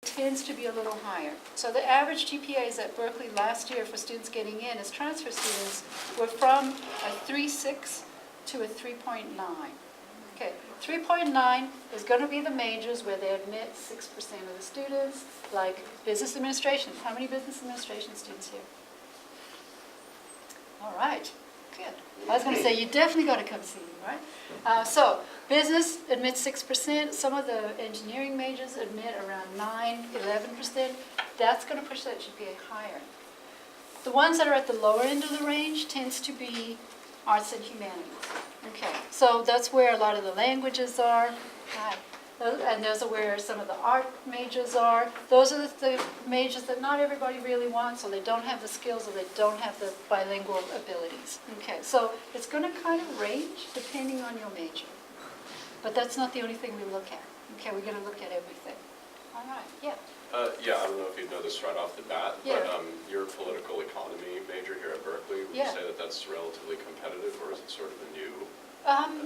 tends to be a little higher. So the average GPAs at Berkeley last year for students getting in as transfer students were from a 3.6 to a 3.9. Okay, 3.9 is going to be the majors where they admit 6% of the students, like business administration. How many business administration students here? All right, good. I was going to say, you definitely got to come see me, right? So business admits 6%. Some of the engineering majors admit around 9, 11%. That's going to push that GPA higher. The ones that are at the lower end of the range tends to be arts and humanities. Okay, so that's where a lot of the languages are. And those are where some of the art majors are. Those are the majors that not everybody really wants, or they don't have the skills, or they don't have the bilingual abilities. Okay, so it's going to kind of range depending on your major. But that's not the only thing we look at. Okay, we're going to look at everything. All right, yeah. Yeah, I don't know if you know this right off the bat, Yeah. but your political economy major here at Berkeley, would you say that that's relatively competitive, or is it sort of a new?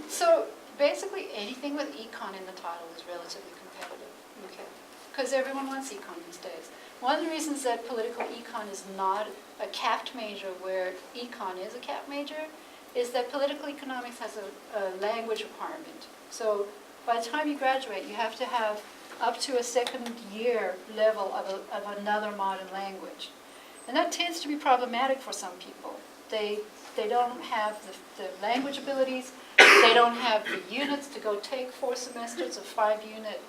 So basically anything with econ in the title is relatively competitive, okay? Because everyone wants econ these days. One of the reasons that political econ is not a capped major where econ is a capped major is that political economics has a language requirement. So by the time you graduate, you have to have up to a second year level of another modern language. And that tends to be problematic for some people. They don't have the language abilities, they don't have the units to go take 4 semesters of 5-unit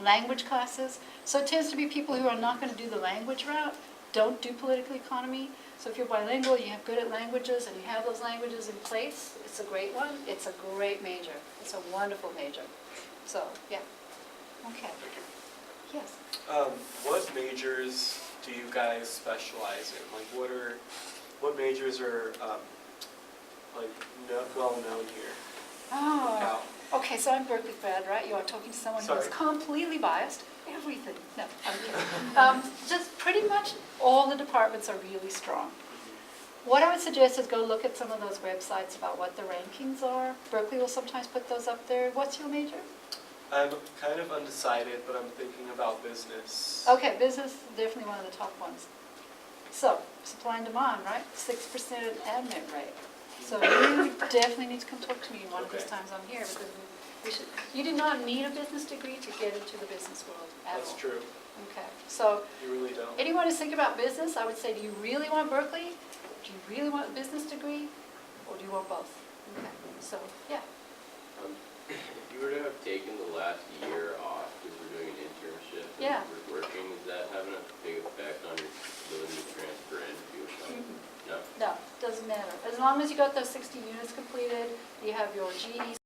language classes. So it tends to be people who are not going to do the language route, don't do political economy. So if you're bilingual, you have good at languages, and you have those languages in place, it's a great one. It's a great major. It's a wonderful major. So, yeah. Okay. Yes? What majors do you guys specialize in? Like, what majors are well known here? Oh, okay, so I'm Berkeley grad, right? You are talking to someone who is completely biased. Everything. No, I'm kidding. Just pretty much all the departments are really strong. What I would suggest is go look at some of those websites about what the rankings are. Berkeley will sometimes put those up there. What's your major? I'm kind of undecided, but I'm thinking about business. Okay, business is definitely one of the top ones. So, supply and demand, right? 6% admit rate. So you definitely need to come talk to me one of these times I'm here, because you do not need a business degree to get into the business world at all. That's true. Okay, so you really don't. Anyone who's thinking about business, I would say, do you really want Berkeley? Do you really want a business degree? Or do you want both? Okay, so, yeah. If you were to have taken the last year off because we're doing an internship and Yeah. we're working, is that having a big effect on your ability to transfer in if you would? No? No, doesn't matter. As long as you got those 60 units completed, you have your GE